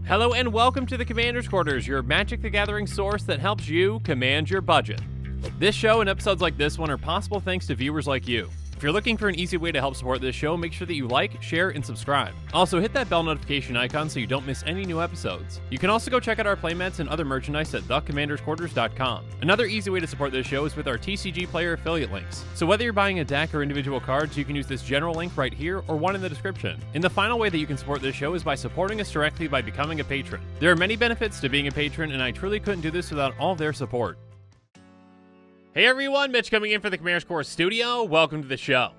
Hello and welcome to the Commander's Quarters, your Magic the Gathering source that helps you command your budget. This show and episodes like this one are possible thanks to viewers like you. If you're looking for an easy way to help support this show, make sure that you like, share, and subscribe. Also, hit that bell notification icon so you don't miss any new episodes. You can also go check out our playmats and other merchandise at thecommandersquarters.com. Another easy way to support this show is with our TCG player affiliate links. So whether you're buying a deck or individual cards, you can use this general link right here or one in the description. And the final way that you can support this show is by supporting us directly by becoming a patron. There are many benefits to being a patron, and I truly couldn't do this without all their support. Hey everyone, Mitch coming in for the Commander's Core Studio. Welcome to the show.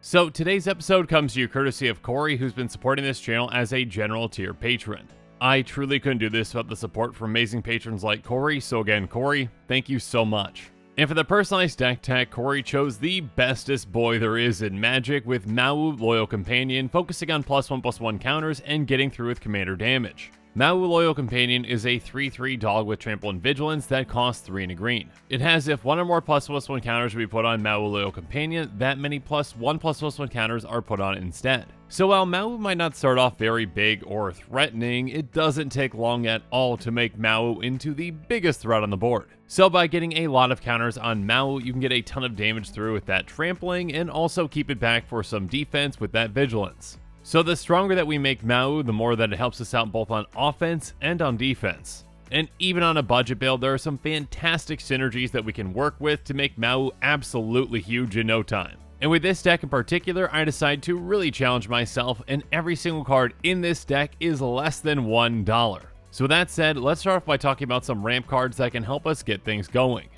So today's episode comes to you courtesy of Corey, who's been supporting this channel as a general tier patron. I truly couldn't do this without the support from amazing patrons like Corey, so again, Corey, thank you so much. And for the personalized deck tech, Corey chose the bestest boy there is in Magic with Mowu Loyal Companion, focusing on +1/+1 counters and getting through with commander damage. Mowu Loyal Companion is a 3/3 dog with Trample and Vigilance that costs 3 and a green. It has if one or more +1/+1 counters we put on Mowu Loyal Companion, that many +1/+1 counters are put on instead. So while Mowu might not start off very big or threatening, it doesn't take long at all to make Mowu into the biggest threat on the board. So by getting a lot of counters on Mowu, you can get a ton of damage through with that trampling and also keep it back for some defense with that vigilance. So the stronger that we make Mowu, the more that it helps us out both on offense and on defense. And even on a budget build, there are some fantastic synergies that we can work with to make Mowu absolutely huge in no time. And with this deck in particular, I decided to really challenge myself, and every single card in this deck is less than $1. So with that said, let's start off by talking about some ramp cards that can help us get things going.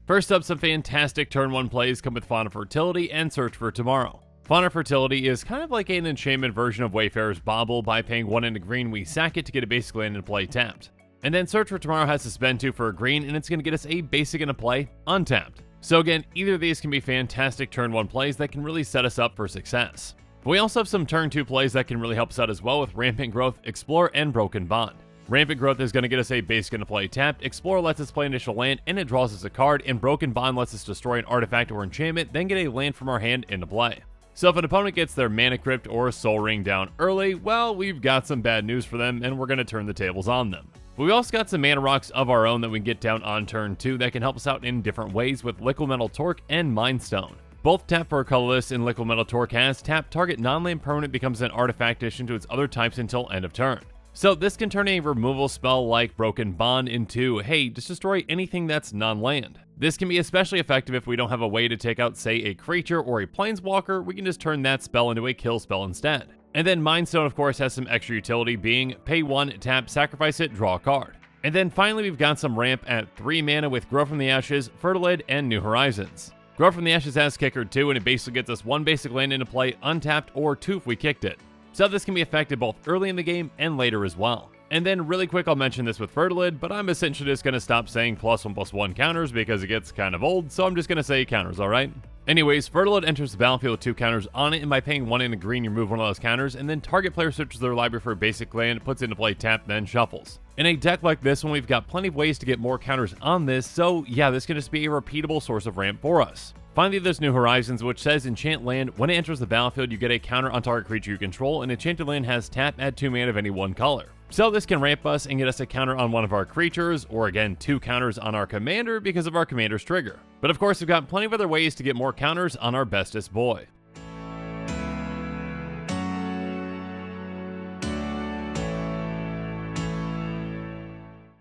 First up, some fantastic turn 1 plays come with Fauna Fertility and Search for Tomorrow. Fauna Fertility is kind of like an enchantment version of Wayfarer's Bauble. By paying 1 and a green, we sack it to get a basic land in play tapped. And then Search for Tomorrow has to spend 2 for a green, and it's going to get us a basic in a play untapped. So again, either of these can be fantastic turn 1 plays that can really set us up for success. But we also have some turn 2 plays that can really help us out as well with Rampant Growth, Explore, and Broken Bond. Rampant Growth is going to get us a basic into play tapped, Explorer lets us play initial land and it draws us a card, and Broken Bond lets us destroy an artifact or enchantment, then get a land from our hand into play. So if an opponent gets their Mana Crypt or Soul Ring down early, well, we've got some bad news for them and we're going to turn the tables on them. But we also got some mana rocks of our own that we can get down on turn 2 that can help us out in different ways with Liquid Metal Torque and Mind Stone. Both tap for a colorless, and Liquid Metal Torque has tap target non-land permanent becomes an artifact addition to its other types until end of turn. So this can turn a removal spell like Broken Bond into, hey, just destroy anything that's non-land. This can be especially effective if we don't have a way to take out, say, a creature or a planeswalker. We can just turn that spell into a kill spell instead. And then Mind Stone, of course, has some extra utility, being pay 1, tap, sacrifice it, draw a card. And then finally, we've got some ramp at 3 mana with Grow from the Ashes, Fertilid, and New Horizons. Grow from the Ashes has Kicker 2, and it basically gets us 1 basic land into play untapped, or 2 if we kicked it. So this can be effective both early in the game and later as well. And then really quick, I'll mention this with Fertilid, but I'm essentially just going to stop saying +1/+1 counters because it gets kind of old, so I'm just going to say counters, alright? Anyways, Fertilid enters the battlefield with 2 counters on it, and by paying 1 and a green, you remove one of those counters, and then target player searches their library for a basic land, puts it into play tapped, then shuffles. In a deck like this one, we've got plenty of ways to get more counters on this, so yeah, this can just be a repeatable source of ramp for us. Finally, there's New Horizons, which says enchant land. When it enters the battlefield, you get a counter on target creature you control, and enchanted land has tap, add 2 mana of any one color. So this can ramp us and get us a counter on one of our creatures, or again, 2 counters on our commander because of our commander's trigger. But of course, we've got plenty of other ways to get more counters on our bestest boy.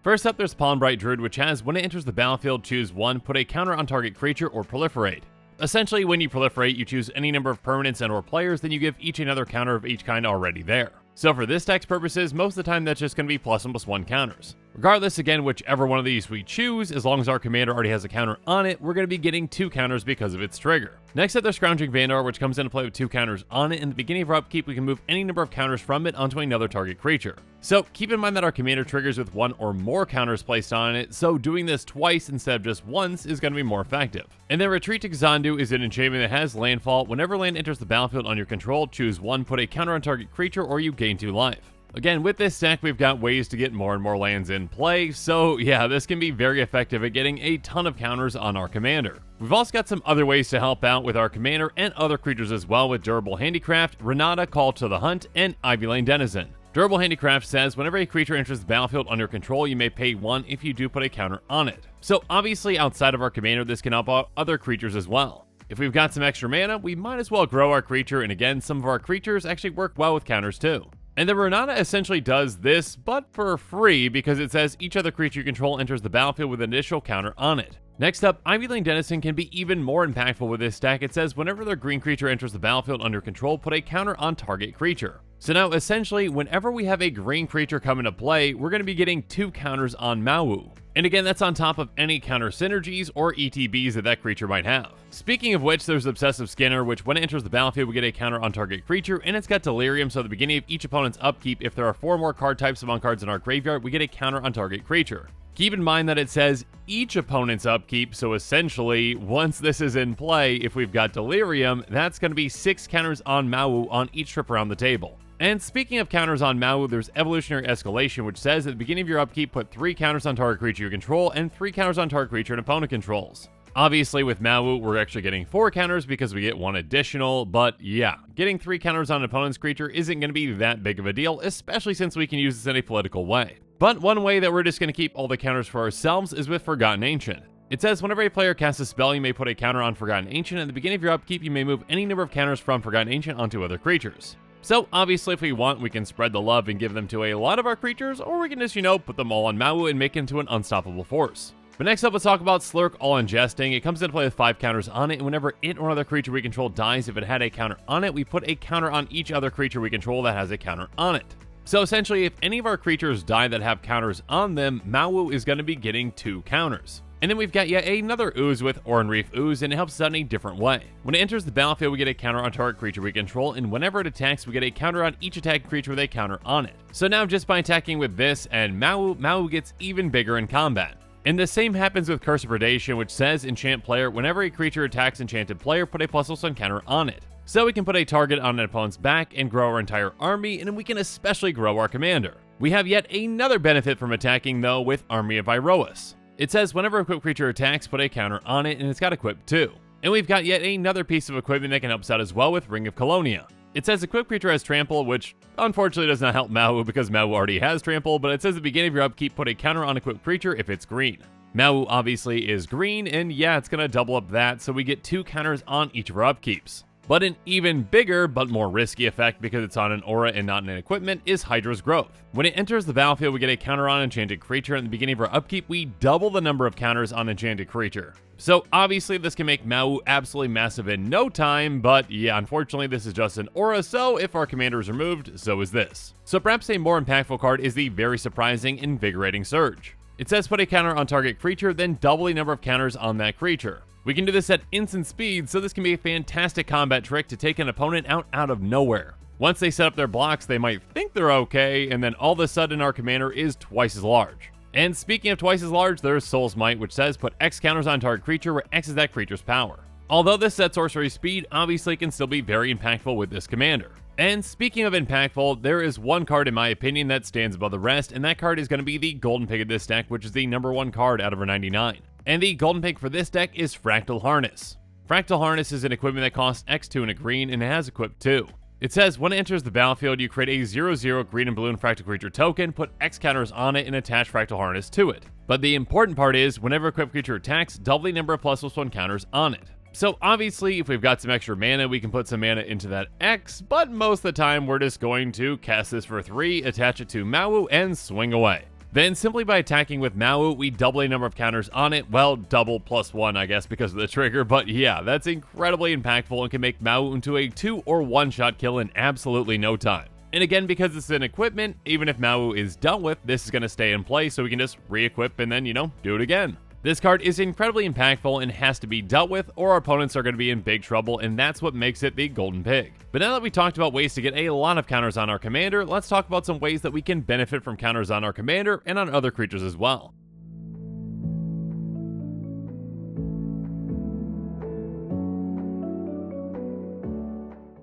First up, there's Palmbright Druid, which has, when it enters the battlefield, choose 1, put a counter on target creature, or proliferate. Essentially, when you proliferate, you choose any number of permanents and or players, then you give each another counter of each kind already there. So for this deck's purposes, most of the time that's just going to be +1/+1 counters. Regardless, again, whichever one of these we choose, as long as our commander already has a counter on it, we're going to be getting 2 counters because of its trigger. Next up, there's Scrounging Vandar, which comes into play with 2 counters on it. In the beginning of our upkeep, we can move any number of counters from it onto another target creature. So keep in mind that our commander triggers with 1 or more counters placed on it, so doing this twice instead of just once is going to be more effective. And then Retreat to Xandu is an enchantment that has landfall. Whenever land enters the battlefield on your control, choose 1, put a counter on target creature, or you gain 2 life. Again, with this deck, we've got ways to get more and more lands in play, so yeah, this can be very effective at getting a ton of counters on our commander. We've also got some other ways to help out with our commander and other creatures as well with Durable Handicraft, Renata, Call to the Hunt, and Ivy Lane Denizen. Durable Handicraft says, whenever a creature enters the battlefield under control, you may pay 1 if you do put a counter on it. So obviously, outside of our commander, this can help out other creatures as well. If we've got some extra mana, we might as well grow our creature, and again, some of our creatures actually work well with counters too. And the Renata essentially does this, but for free, because it says each other creature you control enters the battlefield with an initial counter on it. Next up, Ivy Lane Denizen can be even more impactful with this deck. It says whenever their green creature enters the battlefield under control, put a counter on target creature. So now, essentially, whenever we have a green creature come into play, we're going to be getting 2 counters on Mowu. And again, that's on top of any counter synergies or ETBs that creature might have. Speaking of which, there's Obsessive Scanner, which when it enters the battlefield, we get a counter on target creature, and it's got Delirium, so at the beginning of each opponent's upkeep, if there are 4 more card types among cards in our graveyard, we get a counter on target creature. Keep in mind that it says each opponent's upkeep, so essentially, once this is in play, if we've got Delirium, that's going to be 6 counters on Mowu on each trip around the table. And speaking of counters on Mowu, there's Evolutionary Escalation, which says at the beginning of your upkeep, put 3 counters on target creature you control and 3 counters on target creature an opponent controls. Obviously, with Mowu, we're actually getting 4 counters because we get 1 additional, but yeah, getting 3 counters on an opponent's creature isn't going to be that big of a deal, especially since we can use this in a political way. But one way that we're just going to keep all the counters for ourselves is with Forgotten Ancient. It says whenever a player casts a spell, you may put a counter on Forgotten Ancient. At the beginning of your upkeep, you may move any number of counters from Forgotten Ancient onto other creatures. So obviously, if we want, we can spread the love and give them to a lot of our creatures, or we can just, put them all on Mowu and make it into an unstoppable force. But next up, let's talk about Slurk All Ingesting. It comes into play with 5 counters on it, and whenever it or another creature we control dies, if it had a counter on it, we put a counter on each other creature we control that has a counter on it. So essentially, if any of our creatures die that have counters on them, Mowu is going to be getting 2 counters. And then we've got yet another Ooze with Oran Reef Ooze, and it helps us out in a different way. When it enters the battlefield, we get a counter on target creature we control, and whenever it attacks, we get a counter on each attacking creature with a counter on it. So now, just by attacking with this and Mowu gets even bigger in combat. And the same happens with Curse of Predation, which says enchant player, whenever a creature attacks enchanted player, put a +1 counter on it. So we can put a target on an opponent's back and grow our entire army, and we can especially grow our commander. We have yet another benefit from attacking, though, with Army of Iroas. It says whenever a equipped creature attacks, put a counter on it, and it's got equipped too. And we've got yet another piece of equipment that can help us out as well with Ring of Colonia. It says equipped creature has trample, which unfortunately does not help Mowu because Mowu already has trample, but it says at the beginning of your upkeep, put a counter on equipped creature if it's green. Mowu obviously is green, and yeah, it's going to double up that, so we get 2 counters on each of our upkeeps. But an even bigger, but more risky effect because it's on an aura and not an equipment is Hydra's Growth. When it enters the battlefield, we get a counter on enchanted creature, and at the beginning of our upkeep, we double the number of counters on enchanted creature. So obviously this can make Mowu absolutely massive in no time, but yeah, unfortunately this is just an aura, so if our commander is removed, so is this. So perhaps a more impactful card is the very surprising Invigorating Surge. It says put a counter on target creature, then double the number of counters on that creature. We can do this at instant speed, so this can be a fantastic combat trick to take an opponent out of nowhere. Once they set up their blocks, they might think they're okay, and then all of a sudden our commander is twice as large. And speaking of twice as large, there's Soul's Might, which says put X counters on target creature where X is that creature's power. Although this set sorcery speed, obviously can still be very impactful with this commander. And speaking of impactful, there is one card in my opinion that stands above the rest, and that card is going to be the Golden Pig of this deck, which is the number 1 card out of our 99. And the Golden Pig for this deck is Fractal Harness. Fractal Harness is an equipment that costs X2 and a green, and it has equipped 2. It says when it enters the battlefield, you create a 0/0 green and blue fractal creature token, put X counters on it, and attach Fractal Harness to it. But the important part is, whenever a equipped creature attacks, double the number of +1 counters on it. So obviously, if we've got some extra mana, we can put some mana into that X, but most of the time we're just going to cast this for 3, attach it to Mowu, and swing away. Then simply by attacking with Mowu, we double a number of counters on it. Well, double +1, I guess, because of the trigger, but yeah, that's incredibly impactful and can make Mowu into a 2 or 1-shot kill in absolutely no time. And again, because it's an equipment, even if Mowu is dealt with, this is going to stay in place, so we can just re-equip and then, do it again. This card is incredibly impactful and has to be dealt with, or our opponents are going to be in big trouble, and that's what makes it the Golden Pig. But now that we talked about ways to get a lot of counters on our commander, let's talk about some ways that we can benefit from counters on our commander and on other creatures as well.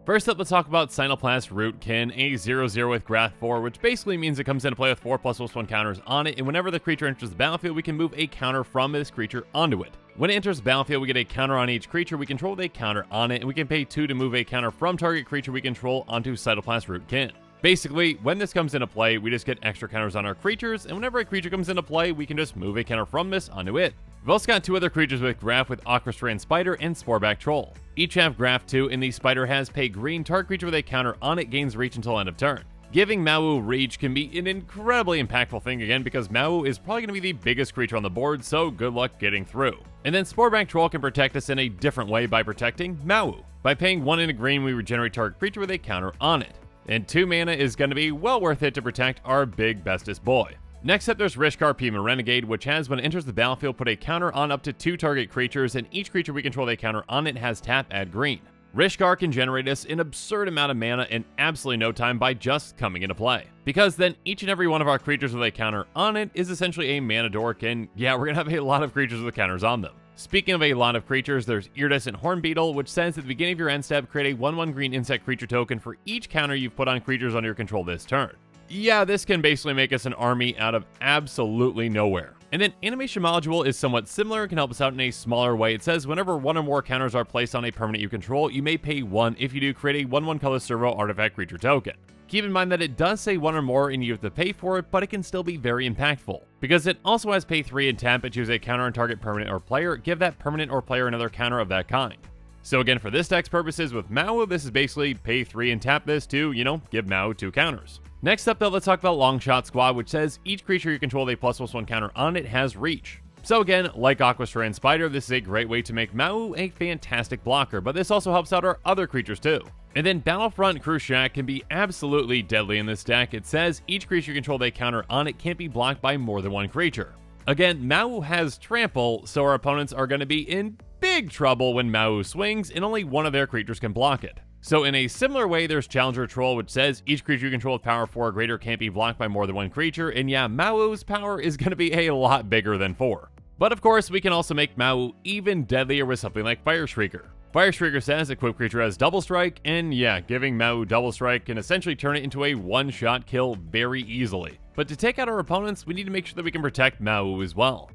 First up, let's talk about Sinoplast Rootkin, a 0/0 with Graph 4, which basically means it comes into play with 4++1 counters on it, and whenever the creature enters the battlefield, we can move a counter from this creature onto it. When it enters the battlefield, we get a counter on each creature we control with a counter on it, and we can pay 2 to move a counter from target creature we control onto Sinoplast Rootkin. Basically, when this comes into play, we just get extra counters on our creatures, and whenever a creature comes into play, we can just move a counter from this onto it. We've also got 2 other creatures with Graph with Aquastrand Spider and Sporeback Troll. Each have Graph 2, and the Spider has pay green, target creature with a counter on it gains reach until end of turn. Giving Mowu reach can be an incredibly impactful thing again because Mowu is probably going to be the biggest creature on the board, so good luck getting through. And then Sporeback Troll can protect us in a different way by protecting Mowu. By paying 1 and a green, we regenerate target creature with a counter on it. And 2 mana is going to be well worth it to protect our big bestest boy. Next up, there's Rishkar Pima Renegade, which has, when it enters the battlefield, put a counter on up to 2 target creatures, and each creature we control with a counter on it has tap, add green. Rishkar can generate us an absurd amount of mana in absolutely no time by just coming into play. Because then each and every one of our creatures with a counter on it is essentially a mana dork, and yeah, we're going to have a lot of creatures with counters on them. Speaking of a lot of creatures, there's Iridescent Hornbeetle, which says at the beginning of your end step, create a 1/1 green insect creature token for each counter you've put on creatures under your control this turn. Yeah, this can basically make us an army out of absolutely nowhere. And then Animation Module is somewhat similar and can help us out in a smaller way. It says whenever 1 or more counters are placed on a permanent you control, you may pay 1. If you do, create a 1/1 color servo artifact creature token. Keep in mind that it does say 1 or more and you have to pay for it, but it can still be very impactful. Because it also has pay 3 and tap and choose a counter on target permanent or player, give that permanent or player another counter of that kind. So again, for this deck's purposes with Mowu, this is basically pay 3 and tap this to, give Mowu 2 counters. Next up though, let's talk about Longshot Squad, which says each creature you control with a ++1 counter on it has reach. So again, like Aquastrand Spider, this is a great way to make Mowu a fantastic blocker, but this also helps out our other creatures too. And then Battlefront Cruciak can be absolutely deadly in this deck. It says each creature you control with a counter on it can't be blocked by more than 1 creature. Again, Mowu has trample, so our opponents are going to be in big trouble when Mowu swings and only one of their creatures can block it. So in a similar way, there's Challenger Troll, which says each creature you control with power 4 or greater can't be blocked by more than 1 creature, and yeah, Mawu's power is going to be a lot bigger than 4. But of course, we can also make Mowu even deadlier with something like Fire Shrieker. Fire Shrieker says equipped creature has double strike, and yeah, giving Mowu double strike can essentially turn it into a one-shot kill very easily. But to take out our opponents, we need to make sure that we can protect Mowu as well.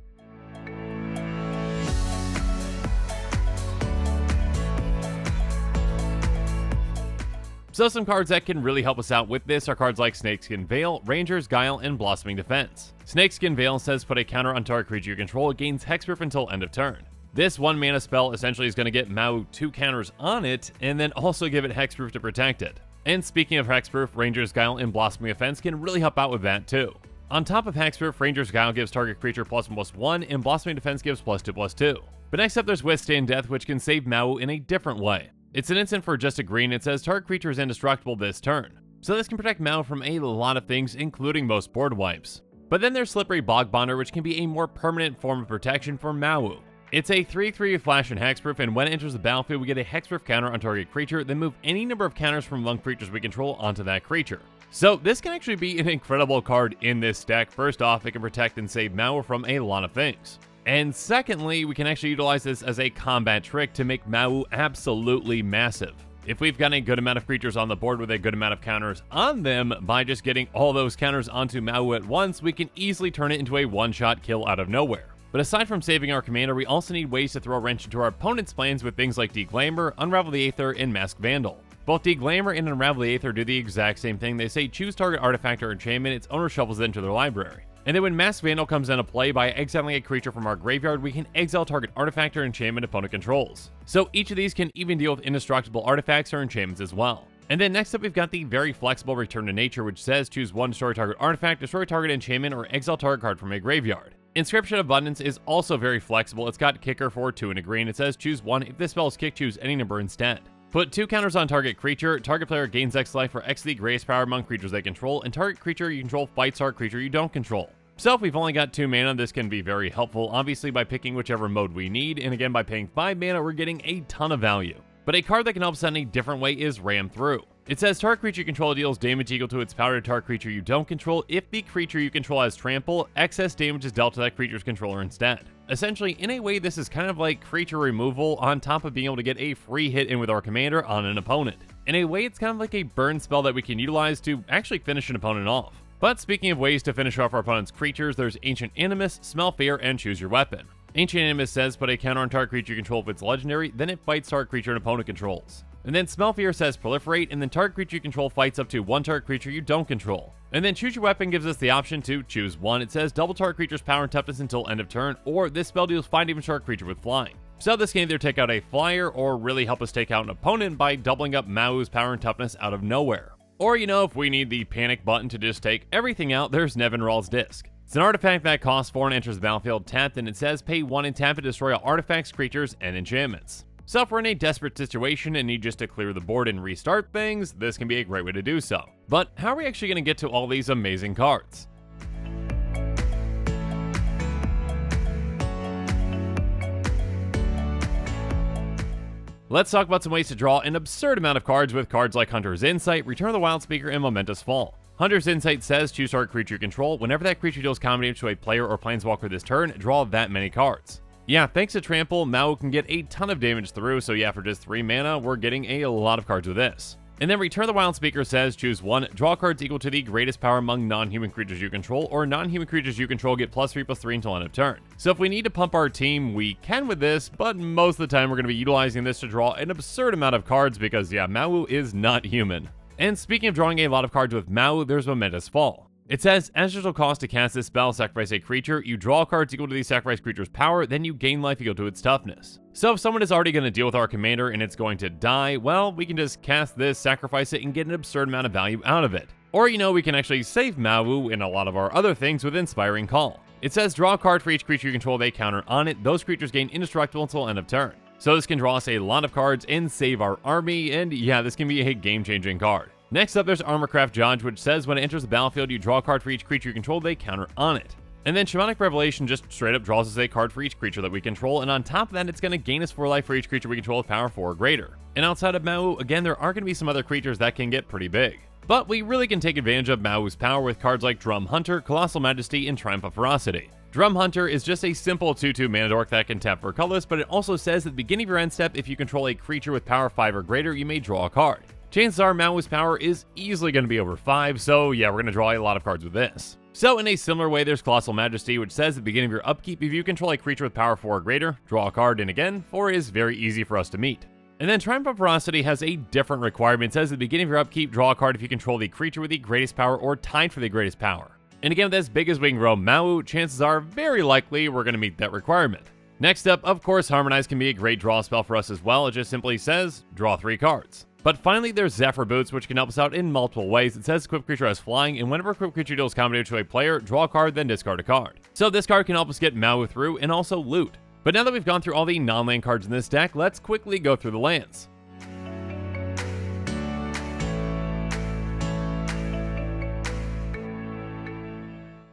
So some cards that can really help us out with this are cards like Snakeskin Veil, Ranger's Guile, and Blossoming Defense. Snakeskin Veil says put a counter on target creature you control, it gains Hexproof until end of turn. This 1 mana spell essentially is going to get Mowu 2 counters on it, and then also give it Hexproof to protect it. And speaking of Hexproof, Ranger's Guile and Blossoming Defense can really help out with that too. On top of Hexproof, Ranger's Guile gives target creature +1/+1, and Blossoming Defense gives +2/+2. But next up there's Withstand Death, which can save Mowu in a different way. It's an instant for just a green. It says target creature is indestructible this turn. So this can protect Mowu from a lot of things, including most board wipes. But then there's Slippery Bogbonder, which can be a more permanent form of protection for Mowu. It's a 3/3 with flash and hexproof, and when it enters the battlefield, we get a hexproof counter on target creature, then move any number of counters from among creatures we control onto that creature. So this can actually be an incredible card in this deck. First off, it can protect and save Mowu from a lot of things. And secondly, we can actually utilize this as a combat trick to make Mowu absolutely massive. If we've got a good amount of creatures on the board with a good amount of counters on them, by just getting all those counters onto Mowu at once, we can easily turn it into a one-shot kill out of nowhere. But aside from saving our commander, we also need ways to throw a wrench into our opponent's plans with things like Deglamour, Unravel the Aether, and Mask Vandal. Both Deglamour and Unravel the Aether do the exact same thing. They say choose target artifact or enchantment, its owner shuffles it into their library. And then when Mask Vandal comes into play, by exiling a creature from our graveyard, we can exile target artifact or enchantment opponent controls. So each of these can even deal with indestructible artifacts or enchantments as well. And then next up we've got the very flexible Return to Nature, which says choose 1 destroy target artifact, destroy target enchantment, or exile target card from a graveyard. Inscription Abundance is also very flexible. It's got kicker for 2 and a green. It says choose 1. If this spell is kicked, choose any number instead. Put 2 counters on target creature. Target player gains X life for X the greatest power among creatures they control, and target creature you control fights target creature you don't control. So if we've only got 2 mana, this can be very helpful, obviously by picking whichever mode we need, and again by paying 5 mana, we're getting a ton of value. But a card that can help us out in a different way is Ram Through. It says target creature you control deals damage equal to its power to target creature you don't control. If the creature you control has trample, excess damage is dealt to that creature's controller instead. Essentially, in a way, this is kind of like creature removal on top of being able to get a free hit in with our commander on an opponent. In a way, it's kind of like a burn spell that we can utilize to actually finish an opponent off. But speaking of ways to finish off our opponent's creatures, there's Ancient Animus, Smell Fear, and Choose Your Weapon. Ancient Animus says put a counter on target creature you control if it's legendary, then it fights target creature an opponent controls. And then Smell Fear says proliferate, and then target creature you control fights up to one target creature you don't control. And then Choose Your Weapon gives us the option to choose one. It says double target creature's power and toughness until end of turn, or this spell deals 5 damage target creature with flying. So this can either take out a flyer, or really help us take out an opponent by doubling up Mowu's power and toughness out of nowhere. Or, if we need the panic button to just take everything out, there's Nevinral's Disc. It's an artifact that costs 4 and enters the battlefield tapped, and it says pay 1 and tap to destroy all artifacts, creatures, and enchantments. So if we're in a desperate situation and need just to clear the board and restart things, this can be a great way to do so. But how are we actually going to get to all these amazing cards? Let's talk about some ways to draw an absurd amount of cards with cards like Hunter's Insight, Return of the Wild Speaker, and Momentous Fall. Hunter's Insight says choose target creature you control. Whenever that creature deals combat damage to a player or planeswalker this turn, draw that many cards. Yeah, thanks to Trample, Mowu can get a ton of damage through, so yeah, for just 3 mana, we're getting a lot of cards with this. And then Return of the Wild Speaker says choose 1, draw cards equal to the greatest power among non-human creatures you control, or non-human creatures you control get +3/+3 until end of turn. So if we need to pump our team, we can with this, but most of the time we're going to be utilizing this to draw an absurd amount of cards because yeah, Mowu is not human. And speaking of drawing a lot of cards with Mowu, there's Momentous Fall. It says, as your cost to cast this spell, sacrifice a creature, you draw cards equal to the sacrificed creature's power, then you gain life equal to its toughness. So if someone is already going to deal with our commander and it's going to die, well, we can just cast this, sacrifice it, and get an absurd amount of value out of it. Or, we can actually save Mowu in a lot of our other things with Inspiring Call. It says, draw a card for each creature you control with a counter on it. Those creatures gain indestructible until end of turn. So this can draw us a lot of cards and save our army, and yeah, this can be a game-changing card. Next up, there's Armorcraft Judge, which says when it enters the battlefield, you draw a card for each creature you control with a counter on it. And then Shamanic Revelation just straight up draws us a card for each creature that we control, and on top of that, it's going to gain us 4 life for each creature we control with power 4 or greater. And outside of Mowu, again, there are going to be some other creatures that can get pretty big. But we really can take advantage of Mowu's power with cards like Drum Hunter, Colossal Majesty, and Triumph of Ferocity. Drum Hunter is just a simple 2/2 mana dork that can tap for colorless, but it also says at the beginning of your end step, if you control a creature with power 5 or greater, you may draw a card. Chances are Mowu's power is easily going to be over 5, so yeah, we're going to draw a lot of cards with this. So in a similar way, there's Colossal Majesty, which says at the beginning of your upkeep, if you control a creature with power 4 or greater, draw a card, and again, 4 is very easy for us to meet. And then Triumph of Ferocity has a different requirement. It says at the beginning of your upkeep, draw a card if you control the creature with the greatest power or tied for the greatest power. And again, with as big as we can grow Mowu, chances are very likely we're going to meet that requirement. Next up, of course, Harmonize can be a great draw spell for us as well. It just simply says, draw 3 cards. But finally, there's Zephyr Boots, which can help us out in multiple ways. It says equipped creature has flying, and whenever equipped creature deals combat damage to a player, draw a card, then discard a card. So this card can help us get Mowu through, and also loot. But now that we've gone through all the non-land cards in this deck, let's quickly go through the lands.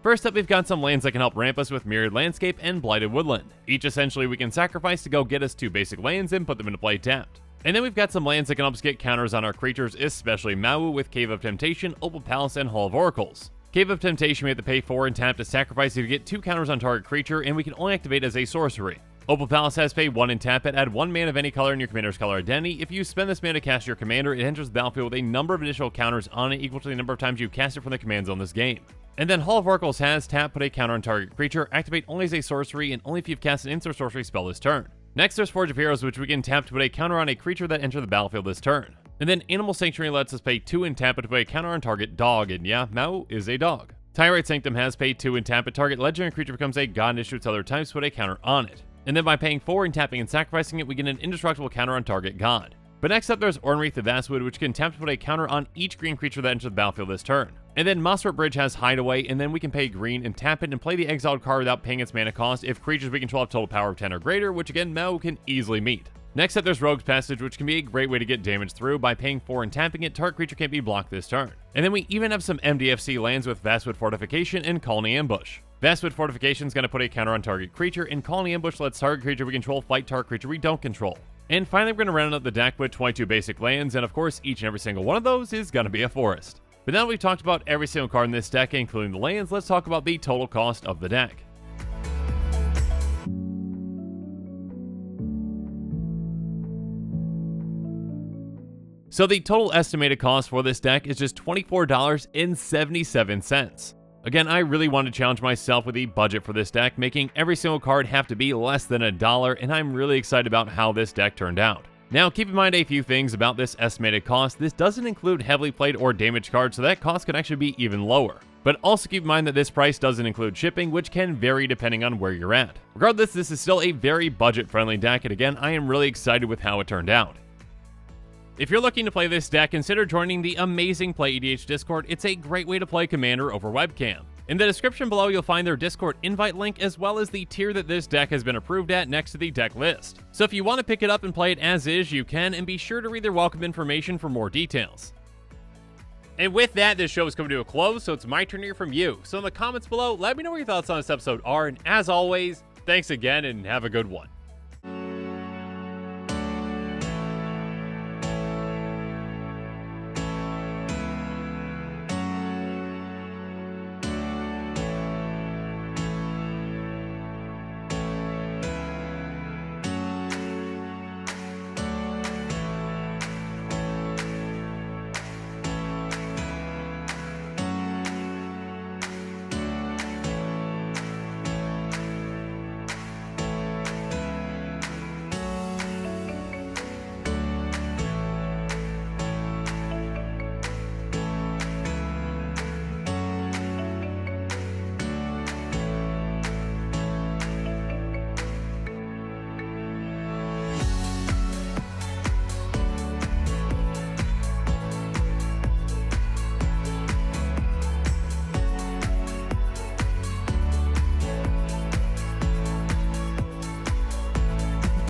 First up, we've got some lands that can help ramp us with Mirrored Landscape and Blighted Woodland. Each essentially we can sacrifice to go get us 2 basic lands and put them into play tapped. And then we've got some lands that can help us get counters on our creatures, especially Mowu with Cave of Temptation, Opal Palace, and Hall of Oracles. Cave of Temptation we have to pay 4 and tap to sacrifice if you get 2 counters on target creature, and we can only activate as a sorcery. Opal Palace has pay 1 and tap it, add 1 mana of any color in your commander's color identity. If you spend this mana to cast your commander, it enters the battlefield with a number of additional counters on it equal to the number of times you cast it from the command zone this game. And then Hall of Oracles has tap, put a counter on target creature, activate only as a sorcery, and only if you've cast an instant sorcery spell this turn. Next, there's Forge of Heroes, which we can tap to put a counter on a creature that enters the battlefield this turn. And then Animal Sanctuary lets us pay 2 and tap it to put a counter on target dog, and yeah, Mowu is a dog. Tyrite Sanctum has paid 2 and tap it, target legendary creature becomes a god and issues other types, put a counter on it. And then by paying 4 and tapping and sacrificing it, we get an indestructible counter on target god. But next up, there's Ornreath the Vastwood, which can tap to put a counter on each green creature that enters the battlefield this turn. And then Mossfort Bridge has Hideaway, and then we can pay green and tap it and play the exiled card without paying its mana cost if creatures we control have total power of 10 or greater, which again, Mowu can easily meet. Next up, there's Rogue's Passage, which can be a great way to get damage through. By paying 4 and tapping it, target creature can't be blocked this turn. And then we even have some MDFC lands with Vastwood Fortification and Colony Ambush. Vastwood Fortification is going to put a counter on target creature, and Colony Ambush lets target creature we control fight target creature we don't control. And finally, we're going to round out the deck with 22 basic lands, and of course, each and every single one of those is going to be a forest. But now that we've talked about every single card in this deck, including the lands, let's talk about the total cost of the deck. So the total estimated cost for this deck is just $24.77. Again, I really wanted to challenge myself with the budget for this deck, making every single card have to be less than $1, and I'm really excited about how this deck turned out. Now, keep in mind a few things about this estimated cost. This doesn't include heavily played or damaged cards, so that cost could actually be even lower. But also keep in mind that this price doesn't include shipping, which can vary depending on where you're at. Regardless, this is still a very budget-friendly deck, and again, I am really excited with how it turned out. If you're looking to play this deck, consider joining the amazing PlayEDH Discord. It's a great way to play Commander over webcam. In the description below, you'll find their Discord invite link, as well as the tier that this deck has been approved at next to the deck list. So if you want to pick it up and play it as is, you can, and be sure to read their welcome information for more details. And with that, this show is coming to a close, so it's my turn to hear from you. So in the comments below, let me know what your thoughts on this episode are, and as always, thanks again and have a good one.